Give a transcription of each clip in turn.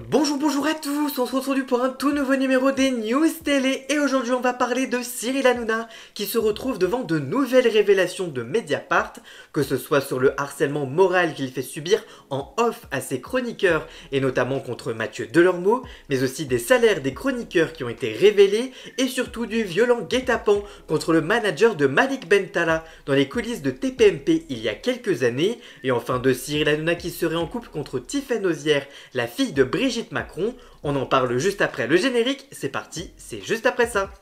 Bonjour à tous, on se retrouve pour un tout nouveau numéro des News Télé et aujourd'hui on va parler de Cyril Hanouna qui se retrouve devant de nouvelles révélations de Mediapart, que ce soit sur le harcèlement moral qu'il fait subir en off à ses chroniqueurs et notamment contre Mathieu Delormeau, mais aussi des salaires des chroniqueurs qui ont été révélés et surtout du violent guet-apens contre le manager de Malik Bentala dans les coulisses de TPMP il y a quelques années, et enfin de Cyril Hanouna qui serait en couple contre Tiffaine Ozière, la fille de Brigitte Macron. On en parle juste après le générique, c'est parti, c'est juste après ça.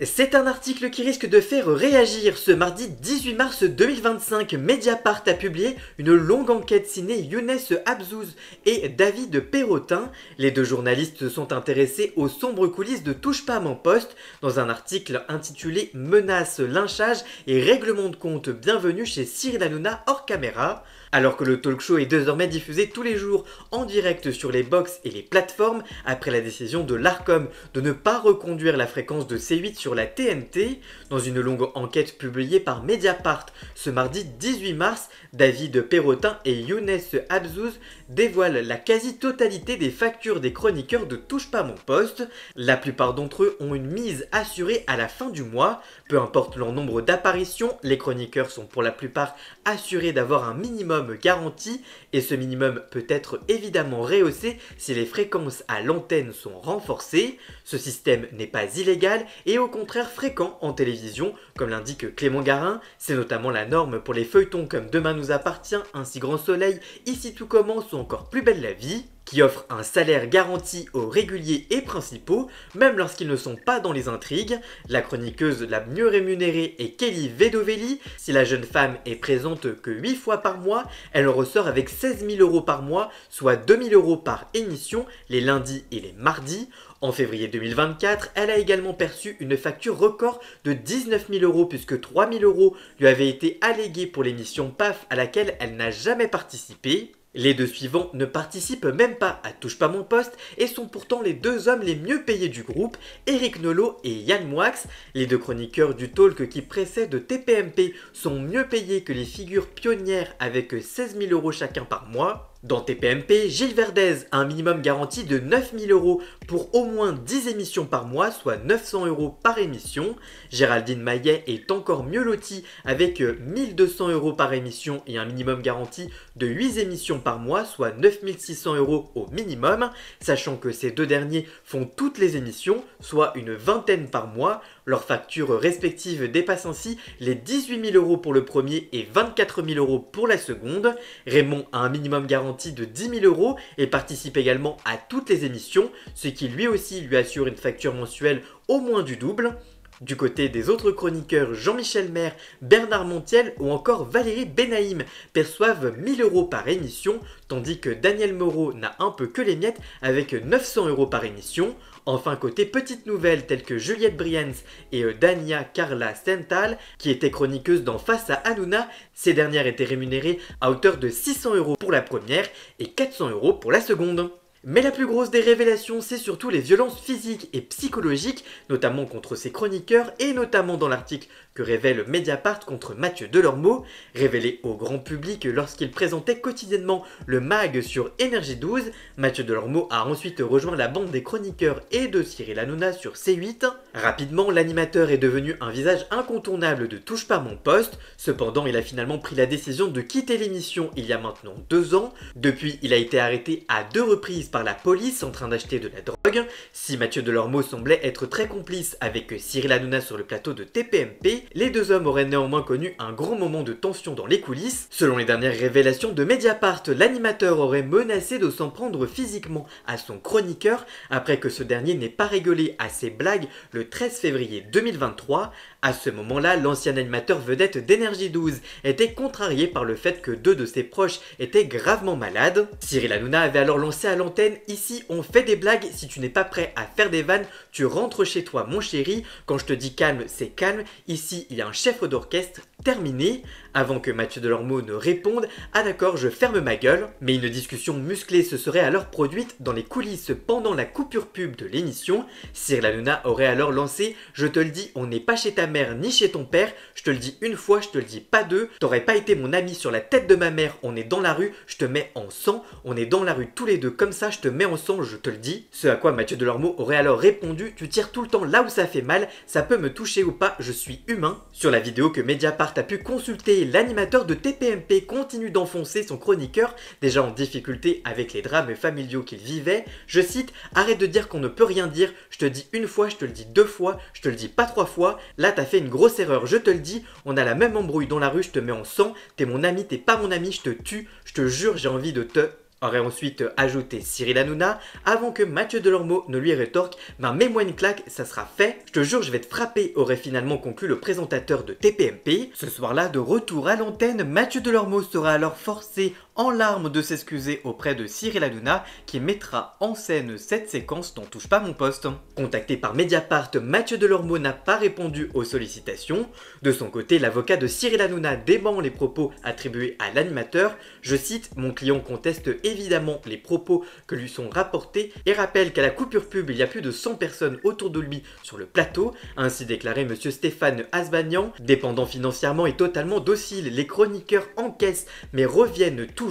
C'est un article qui risque de faire réagir. Ce mardi 18 mars 2025, Mediapart a publié une longue enquête signée Younes Abzouz et David Perrotin. Les deux journalistes se sont intéressés aux sombres coulisses de Touche pas à mon poste dans un article intitulé Menaces, lynchage et règlement de compte. Bienvenue chez Cyril Hanouna hors caméra. Alors que le talk show est désormais diffusé tous les jours en direct sur les box et les plateformes, après la décision de l'Arcom de ne pas reconduire la fréquence de C8 sur la TNT, dans une longue enquête publiée par Mediapart ce mardi 18 mars, David Perrotin et Younes Abzouz dévoilent la quasi-totalité des factures des chroniqueurs de Touche pas à mon poste. La plupart d'entre eux ont une mise assurée à la fin du mois. Peu importe leur nombre d'apparitions, les chroniqueurs sont pour la plupart assurés d'avoir un minimum garanti, et ce minimum peut être évidemment rehaussé si les fréquences à l'antenne sont renforcées. Ce système n'est pas illégal et au contraire fréquent en télévision, comme l'indique Clément Garin. C'est notamment la norme pour les feuilletons comme Demain nous appartient, Ainsi grand soleil, Ici tout commence ou encore Plus belle la vie, qui offrent un salaire garanti aux réguliers et principaux, même lorsqu'ils ne sont pas dans les intrigues. La chroniqueuse la mieux rémunérée est Kelly Vedovelli. Si la jeune femme est présente que 8 fois par mois, elle en ressort avec 16 000 € par mois, soit 2 000 € par émission, les lundis et les mardis. En février 2024, elle a également perçu une facture record de 19 000 € puisque 3 000 € lui avaient été allégués pour l'émission PAF à laquelle elle n'a jamais participé. Les deux suivants ne participent même pas à Touche pas mon poste et sont pourtant les deux hommes les mieux payés du groupe, Eric Nolot et Yann Moix. Les deux chroniqueurs du talk qui précèdent TPMP sont mieux payés que les figures pionnières avec 16 000 € chacun par mois. Dans TPMP, Gilles Verdez a un minimum garanti de 9 000 € pour au moins 10 émissions par mois, soit 900 € par émission. Géraldine Maillet est encore mieux lotie avec 1 200 € par émission et un minimum garanti de 8 émissions par mois, soit 9 600 € au minimum, sachant que ces deux derniers font toutes les émissions, soit une vingtaine par mois. Leurs factures respectives dépassent ainsi les 18 000 € pour le premier et 24 000 € pour la seconde. Raymond a un minimum garanti de 10 000 € et participe également à toutes les émissions, ce qui lui aussi lui assure une facture mensuelle au moins du double. Du côté des autres chroniqueurs, Jean-Michel Maire, Bernard Montiel ou encore Valérie Benaïm perçoivent 1 000 € par émission, tandis que Daniel Moreau n'a un peu que les miettes avec 900 € par émission. Enfin, côté petites nouvelles telles que Juliette Briens et Dania Carla Stental, qui étaient chroniqueuses dans Face à Hanouna, ces dernières étaient rémunérées à hauteur de 600 € pour la première et 400 € pour la seconde. Mais la plus grosse des révélations, c'est surtout les violences physiques et psychologiques, notamment contre ses chroniqueurs et notamment dans l'article que révèle Mediapart contre Mathieu Delormeau, révélé au grand public lorsqu'il présentait quotidiennement le MAG sur Énergie 12. Mathieu Delormeau a ensuite rejoint la bande des chroniqueurs et de Cyril Hanouna sur C8. Rapidement, l'animateur est devenu un visage incontournable de Touche pas à mon poste. Cependant, il a finalement pris la décision de quitter l'émission il y a maintenant 2 ans. Depuis, il a été arrêté à 2 reprises par la police en train d'acheter de la drogue. Si Mathieu Delormeau semblait être très complice avec Cyril Hanouna sur le plateau de TPMP, les deux hommes auraient néanmoins connu un grand moment de tension dans les coulisses. Selon les dernières révélations de Mediapart, l'animateur aurait menacé de s'en prendre physiquement à son chroniqueur après que ce dernier n'ait pas rigolé à ses blagues le 13 février 2023. À ce moment-là, l'ancien animateur vedette d'Énergie 12 était contrarié par le fait que 2 de ses proches étaient gravement malades. Cyril Hanouna avait alors lancé à l'antenne « Ici, on fait des blagues, si tu n'es pas prêt à faire des vannes, tu rentres chez toi mon chéri. Quand je te dis calme, c'est calme. Ici, il y a un chef d'orchestre. Terminé ». avant que Mathieu Delormeau ne réponde « Ah d'accord, je ferme ma gueule », mais une discussion musclée se serait alors produite dans les coulisses pendant la coupure pub de l'émission. Cyril Hanouna aurait alors lancé « Je te le dis, on n'est pas chez ta mère ni chez ton père, je te le dis une fois, je te le dis pas deux, t'aurais pas été mon ami sur la tête de ma mère, on est dans la rue, je te mets en sang, on est dans la rue tous les deux comme ça, je te mets en sang, je te le dis ». Ce à quoi Mathieu Delormeau aurait alors répondu « Tu tires tout le temps là où ça fait mal, ça peut me toucher ou pas, je suis humain ». Sur la vidéo que Mediapart a pu consulter, l'animateur de TPMP continue d'enfoncer son chroniqueur, déjà en difficulté avec les drames familiaux qu'il vivait. Je cite « Arrête de dire qu'on ne peut rien dire, je te dis une fois, je te le dis deux fois, je te le dis pas trois fois, là t'as fait une grosse erreur, je te le dis, on a la même embrouille dans la rue, je te mets en sang, t'es mon ami, t'es pas mon ami, je te tue, je te jure, j'ai envie de te... » aurait ensuite ajouté Cyril Hanouna, avant que Mathieu Delormeau ne lui rétorque « Ben mets-moi une claque, ça sera fait, je te jure je vais te frapper », aurait finalement conclu le présentateur de TPMP. Ce soir-là, de retour à l'antenne, Mathieu Delormeau sera alors forcé en larmes de s'excuser auprès de Cyril Hanouna qui mettra en scène cette séquence dont touche pas mon poste. Contacté par Mediapart, Mathieu Delormeau n'a pas répondu aux sollicitations. De son côté, l'avocat de Cyril Hanouna dément les propos attribués à l'animateur. Je cite « Mon client conteste évidemment les propos que lui sont rapportés et rappelle qu'à la coupure pub, il y a plus de 100 personnes autour de lui sur le plateau », ainsi déclaré M. Stéphane Asbagnan. Dépendant financièrement et totalement docile, les chroniqueurs encaissent mais reviennent toujours.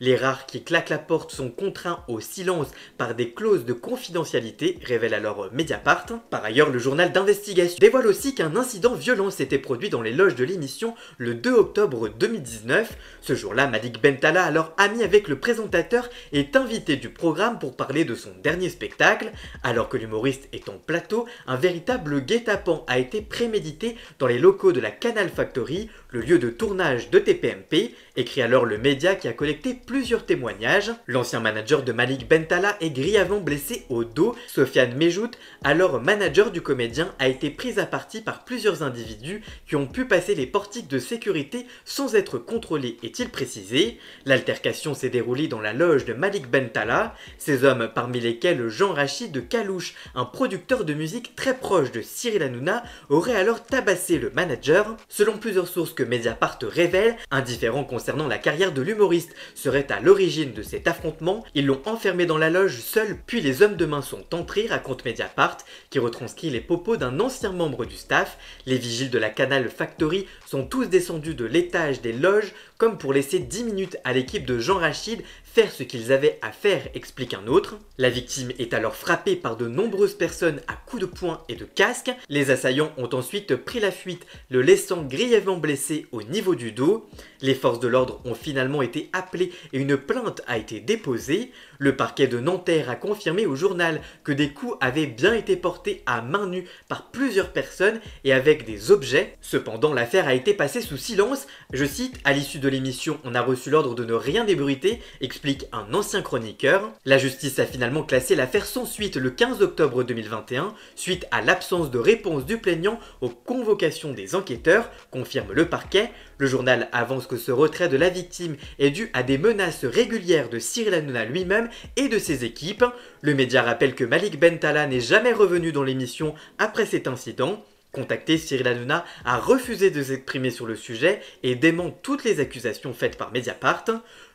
Les rares qui claquent la porte sont contraints au silence par des clauses de confidentialité, révèle alors Mediapart. Par ailleurs, le journal d'investigation dévoile aussi qu'un incident violent s'était produit dans les loges de l'émission le 2 octobre 2019. Ce jour-là, Malik Bentala, alors ami avec le présentateur, est invité du programme pour parler de son dernier spectacle. Alors que l'humoriste est en plateau, un véritable guet-apens a été prémédité dans les locaux de la Canal Factory, le lieu de tournage de TPMP, écrit alors le média qui a collecté plusieurs témoignages. L'ancien manager de Malik Bentala est grièvement blessé au dos. Sofiane Mejout, alors manager du comédien, a été prise à partie par plusieurs individus qui ont pu passer les portiques de sécurité sans être contrôlés, est-il précisé. L'altercation s'est déroulée dans la loge de Malik Bentala. Ces hommes, parmi lesquels Jean-Rachid Kalouche, un producteur de musique très proche de Cyril Hanouna, auraient alors tabassé le manager. Selon plusieurs sources que Mediapart révèle, indifférent concernant la carrière de l'humoriste, serait à l'origine de cet affrontement. Ils l'ont enfermé dans la loge seul, puis les hommes de main sont entrés, raconte Mediapart, qui retranscrit les propos d'un ancien membre du staff. Les vigiles de la Canal Factory sont tous descendus de l'étage des loges, comme pour laisser 10 minutes à l'équipe de Jean Rachid faire ce qu'ils avaient à faire, explique un autre. La victime est alors frappée par de nombreuses personnes à coups de poing et de casque. Les assaillants ont ensuite pris la fuite, le laissant grièvement blessé au niveau du dos. Les forces de l'ordre ont finalement été appelées et une plainte a été déposée. Le parquet de Nanterre a confirmé au journal que des coups avaient bien été portés à main nue par plusieurs personnes et avec des objets. Cependant, l'affaire a été passée sous silence. Je cite, à l'issue de l'émission, on a reçu l'ordre de ne rien débruiter, explique un ancien chroniqueur. La justice a finalement classé l'affaire sans suite le 15 octobre 2021, suite à l'absence de réponse du plaignant aux convocations des enquêteurs, confirme le parquet. Le journal avance que ce retrait de la victime est dû à des menaces régulières de Cyril Hanouna lui-même et de ses équipes. Le média rappelle que Malik Bentala n'est jamais revenu dans l'émission après cet incident. Contacté, Cyril Hanouna a refusé de s'exprimer sur le sujet et dément toutes les accusations faites par Mediapart.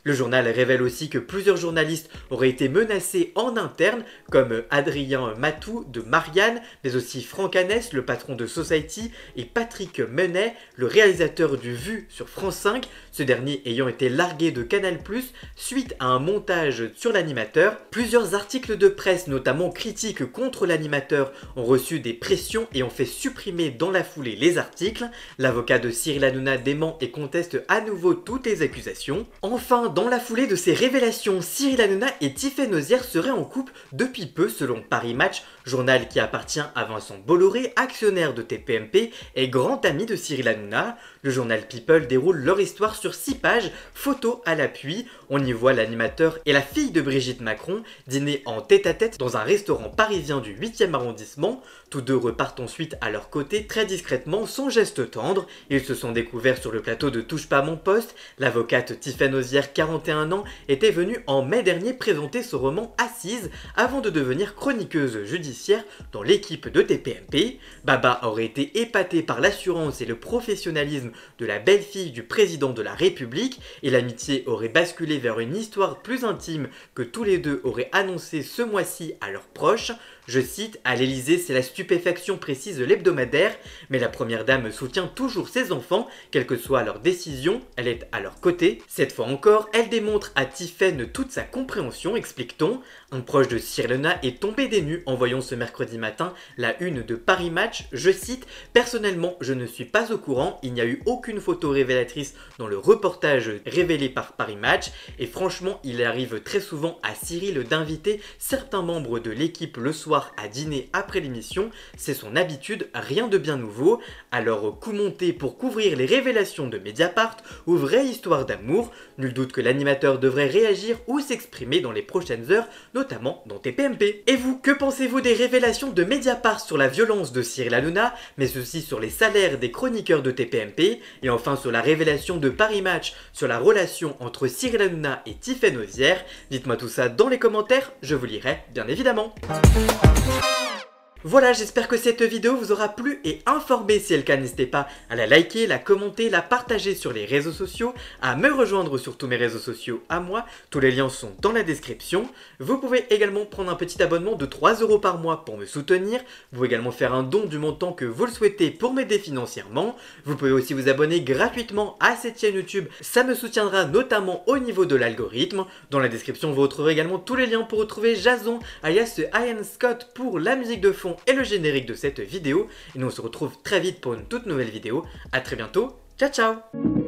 Le journal révèle aussi que plusieurs journalistes auraient été menacés en interne, comme Adrien Matou de Marianne, mais aussi Franck Hanès, le patron de Society, et Patrick Menet, le réalisateur du Vu sur France 5, ce dernier ayant été largué de Canal+, suite à un montage sur l'animateur. Plusieurs articles de presse, notamment critiques contre l'animateur, ont reçu des pressions et ont fait supprimer dans la foulée les articles. L'avocat de Cyril Hanouna dément et conteste à nouveau toutes les accusations. Enfin, dans la foulée de ces révélations, Cyril Hanouna et Tiffaine Ozière seraient en couple depuis peu selon Paris Match, journal qui appartient à Vincent Bolloré, actionnaire de TPMP et grand ami de Cyril Hanouna. Le journal People déroule leur histoire sur 6 pages, photos à l'appui. On y voit l'animateur et la fille de Brigitte Macron dîner en tête-à-tête dans un restaurant parisien du 8e arrondissement. Tous deux repartent ensuite à leur côté très discrètement, sans geste tendre. Ils se sont découverts sur le plateau de Touche pas mon poste. L'avocate Tiffaine Ozière 41 ans, était venue en mai dernier présenter son roman Assise avant de devenir chroniqueuse judiciaire dans l'équipe de TPMP. Baba aurait été épatée par l'assurance et le professionnalisme de la belle-fille du président de la République et l'amitié aurait basculé vers une histoire plus intime que tous les deux auraient annoncé ce mois-ci à leurs proches. Je cite, à l'Elysée, c'est la stupéfaction, précise l'hebdomadaire, mais la première dame soutient toujours ses enfants, quelle que soit leur décision, elle est à leur côté. Cette fois encore, elle démontre à Tiphaine toute sa compréhension, explique-t-on. Un proche de Cyril Hanouna est tombé des nues en voyant ce mercredi matin la une de Paris Match. Je cite, personnellement, je ne suis pas au courant, il n'y a eu aucune photo révélatrice dans le reportage révélé par Paris Match, et franchement, il arrive très souvent à Cyril d'inviter certains membres de l'équipe le soir à dîner après l'émission, c'est son habitude, rien de bien nouveau. Alors coup monté pour couvrir les révélations de Mediapart ou vraie histoire d'amour, nul doute que l'animateur devrait réagir ou s'exprimer dans les prochaines heures, notamment dans TPMP. Et vous, que pensez-vous des révélations de Mediapart sur la violence de Cyril Hanouna, mais aussi sur les salaires des chroniqueurs de TPMP, et enfin sur la révélation de Paris Match sur la relation entre Cyril Hanouna et Tiphaine Auzière? Dites-moi tout ça dans les commentaires, je vous lirai bien évidemment. Voilà, j'espère que cette vidéo vous aura plu et informé. Si c'est le cas, n'hésitez pas à la liker, la commenter, la partager sur les réseaux sociaux, à me rejoindre sur tous mes réseaux sociaux à moi. Tous les liens sont dans la description. Vous pouvez également prendre un petit abonnement de 3 € par mois pour me soutenir. Vous pouvez également faire un don du montant que vous le souhaitez pour m'aider financièrement. Vous pouvez aussi vous abonner gratuitement à cette chaîne YouTube. Ça me soutiendra notamment au niveau de l'algorithme. Dans la description, vous retrouverez également tous les liens pour retrouver Jason, alias Ian Scott, pour la musique de fond et le générique de cette vidéo. Et nous on se retrouve très vite pour une toute nouvelle vidéo. A très bientôt, ciao ciao.